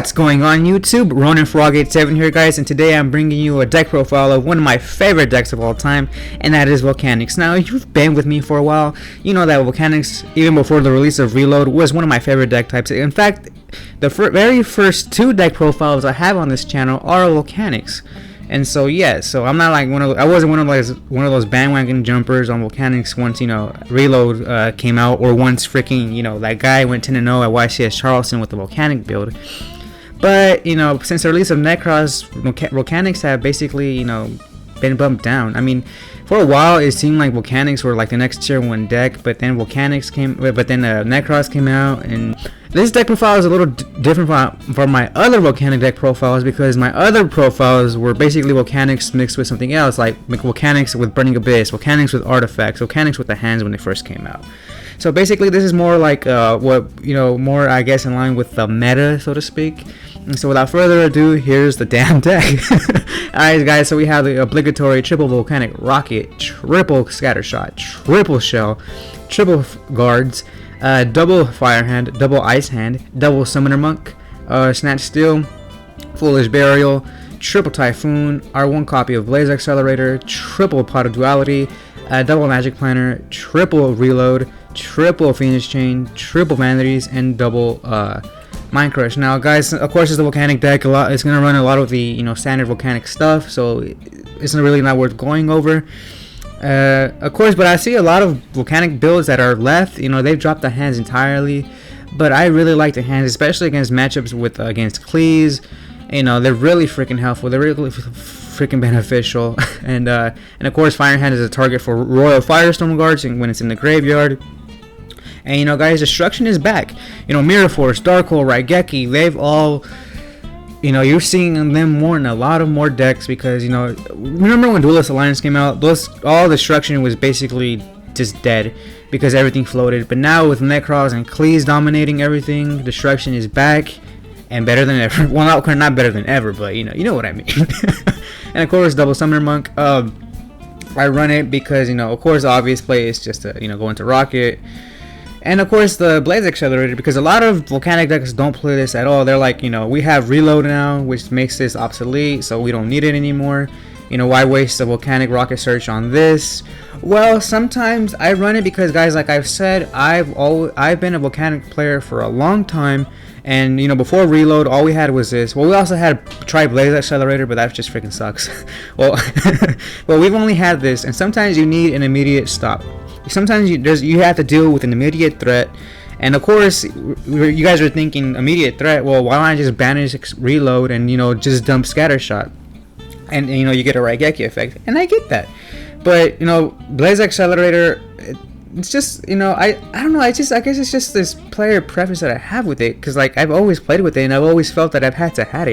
What's going on YouTube? Ronin Frog87 here, guys, and today I'm bringing you a deck profile of one of my favorite decks of all time, and that is Volcanics. Now, if you've been with me for a while, you know that Volcanics, even before the release of Reload, was one of my favorite deck types. In fact, the very first two deck profiles I have on this channel are Volcanics. And so yeah, so I'm not like I wasn't one of those bandwagon jumpers on Volcanics once Reload came out, or once freaking that guy went 10-0 at YCS Charleston with the Volcanic build. But since the release of Nekroz, Volcanics have basically been bumped down. I mean, for a while it seemed like Volcanics were like the next tier 1 deck, but then Nekroz came out, and this deck profile is a little different from my other Volcanic deck profiles, because my other profiles were basically Volcanics mixed with something else, like Volcanics with Burning Abyss, Volcanics with Artifacts, Volcanics with the hands when they first came out. So basically this is more like more I guess in line with the meta, so to speak. And so without further ado, here's the damn deck. Alright guys, so we have the obligatory triple Volcanic Rocket, triple Scattershot, triple Shell, triple Guards, double Fire Hand, double Ice Hand, double Summoner Monk, Snatch Steel, Foolish Burial, triple Typhoon, our one copy of Blaze Accelerator, triple Pot of Duality, double Magic Planner, triple Reload, triple Phoenix Chain, triple Vanities, and double Mind Crush. Now guys, of course it's a Volcanic deck. It's gonna run a lot of the standard Volcanic stuff, so it's really not worth going over. Of course, but I see a lot of Volcanic builds that are left. They've dropped the hands entirely, but I really like the hands, especially against matchups with against Cleese. They're really freaking helpful. They're really freaking beneficial. And of course, Fire Hand is a target for Royal Firestorm Guards when it's in the graveyard. And guys, Destruction is back. Mirror Force, Dark Hole, Raigeki, they've all, you're seeing them more in a lot of more decks, because remember when Duelist Alliance came out, all Destruction was basically just dead because everything floated. But now with Nekroz and Cleese dominating everything, Destruction is back and better than ever. Well, not better than ever, but you know what I mean. And of course, double Summoner Monk. I run it because of course the obvious play is just to go into Rocket. And of course the Blaze Accelerator, because a lot of Volcanic decks don't play this at all. They're like, we have Reload now, which makes this obsolete, so we don't need it anymore. Why waste a Volcanic Rocket Search on this? Well, sometimes I run it because, guys, like I've said, I've been a Volcanic player for a long time. And before Reload, all we had was this. Well, we also had try Blaze Accelerator, but that just freaking sucks. Well, well, we've only had this, and sometimes you need an immediate stop. Sometimes you have to deal with an immediate threat. And of course, you guys are thinking immediate threat. Well, why don't I just banish Reload and just dump Scattershot, and you get a Raigeki effect? And I get that, but Blaze Accelerator, it's just I don't know, I guess it's just this player preference that I have with it, because like I've always played with it and I've always felt that I've had to have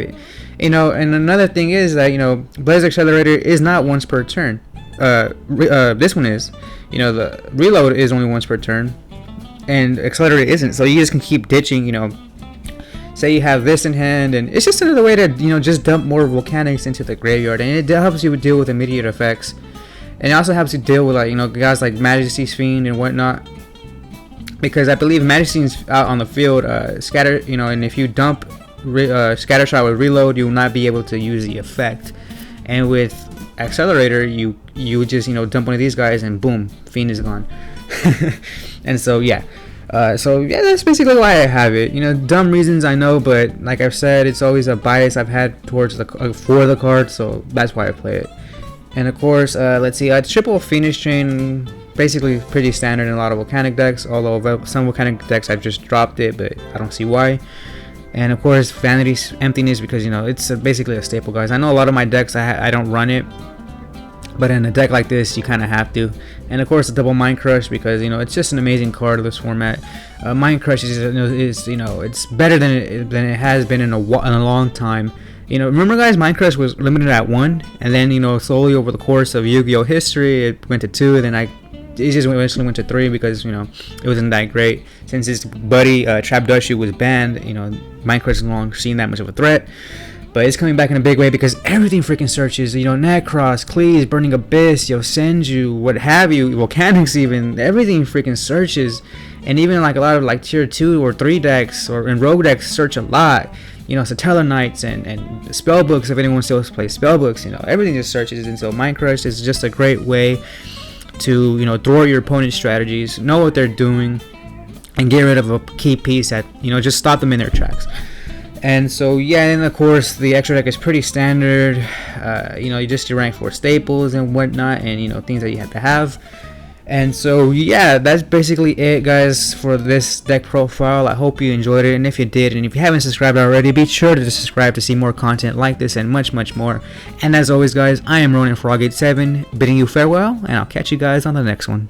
it. And another thing is that Blaze Accelerator is not once per turn. This one is. The Reload is only once per turn, and Accelerator isn't. So you just can keep ditching. Say you have this in hand, and it's just another way to just dump more Volcanics into the graveyard, and it helps you deal with immediate effects. And it also helps you deal with guys like Majesty's Fiend and whatnot, because I believe Majesty's out on the field, scatter, and if you dump Scattershot with Reload, you will not be able to use the effect. And with Accelerator, you just dump one of these guys and boom, Fiend is gone. And so yeah, that's basically why I have it. Dumb reasons, I know, but like I've said, it's always a bias I've had towards for the card, so that's why I play it. And of course, let's see, triple Phoenix Chain, basically pretty standard in a lot of Volcanic decks, although some Volcanic decks I've just dropped it, but I don't see why. And of course, Vanity's Emptiness, because it's basically a staple, guys. I know a lot of my decks I don't run it, but in a deck like this you kind of have to. And of course the double Mind Crush, because it's just an amazing card of this format. Mind Crush is it's better than it has been in a long time. Remember guys, Mind Crush was limited at 1, and then slowly over the course of Yu-Gi-Oh history it went to 2, and then it just eventually went to 3, because it wasn't that great. Since his buddy Trapdushu was banned, Mind Crush is no longer seen that much of a threat. But it's coming back in a big way, because everything freaking searches. Nekroz, Cleese, Burning Abyss, Senju, what have you, Volcanics even, everything freaking searches. And even like a lot of like tier 2 or 3 decks or in rogue decks search a lot. You know, Satellar Knights and spell books, if anyone still plays spell books, you know, everything just searches. And so Mind Crush is just a great way to, you know, throw your opponent's strategies, know what they're doing, and get rid of a key piece that, you know, just stop them in their tracks. And so yeah, and of course the extra deck is pretty standard. You know, just your rank 4 staples and whatnot, and you know, things that you have to have. And so yeah, that's basically it, guys, for this deck profile. I hope you enjoyed it, and if you did, and if you haven't subscribed already, be sure to subscribe to see more content like this and much more. And as always, guys, I am Ronin Frog 87 bidding you farewell, and I'll catch you guys on the next one.